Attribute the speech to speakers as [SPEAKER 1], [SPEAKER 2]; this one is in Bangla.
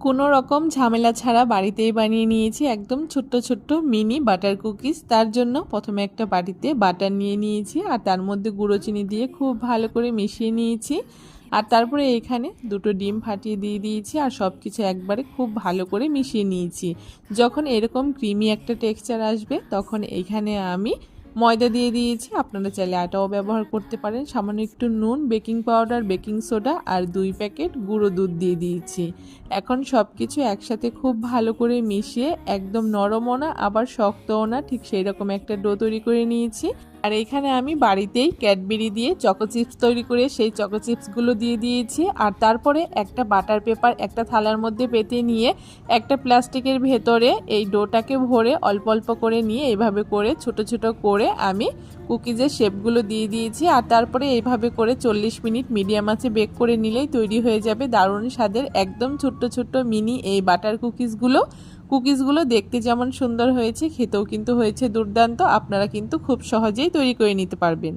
[SPEAKER 1] কোনো রকম ঝামেলা ছাড়া বাড়িতেই বানিয়ে নিয়েছি একদম ছোট্ট ছোট্ট মিনি বাটার কুকিজ। তার জন্য প্রথমে একটা বাটিতে বাটার নিয়ে নিয়েছি আর তার মধ্যে গুঁড়ো চিনি দিয়ে খুব ভালো করে মিশিয়ে নিয়েছি। আর তারপরে এখানে দুটো ডিম ফাটিয়ে দিয়ে দিয়েছি আর সব কিছু একবারে খুব ভালো করে মিশিয়ে নিয়েছি। যখন এরকম ক্রিমি একটা টেক্সচার আসবে তখন এখানে আমি ময়দা দিয়ে দিয়েছি, আপনারা চাইলে আটাও ব্যবহার করতে পারেন। সামান্য একটু নুন, বেকিং পাউডার, বেকিং সোডা আর 2 প্যাকেট গুঁড়ো দুধ দিয়ে দিয়েছি। এখন সব কিছু একসাথে খুব ভালো করে মিশিয়ে একদম নরমও না আবার শক্তও না, ঠিক সেই রকম একটা ডো তৈরি করে নিয়েছি। আর এখানে আমি বাড়িতেই ক্যাডবেরি দিয়ে চকো চিপস তৈরি করে সেই চকো চিপসগুলো দিয়ে দিয়েছি। আর তারপরে একটা বাটার পেপার একটা থালার মধ্যে পেতে নিয়ে একটা প্লাস্টিকের ভেতরে এই ডোটাকে ভরে অল্প অল্প করে নিয়ে এইভাবে করে ছোট ছোট করে আমি কুকিজের শেপগুলো দিয়ে দিয়েছি। আর তারপরে এইভাবে করে 40 মিনিট মিডিয়াম আঁচে বেক করে নিলেই তৈরি হয়ে যাবে দারুণ স্বাদের একদম ছোট্ট ছোট্ট মিনি এই বাটার কুকিজগুলো দেখতে যেমন সুন্দর হয়েছে, খেতেও কিন্তু হয়েছে দুর্দান্ত। আপনারা কিন্তু খুব সহজেই তৈরি করে নিতে পারবেন।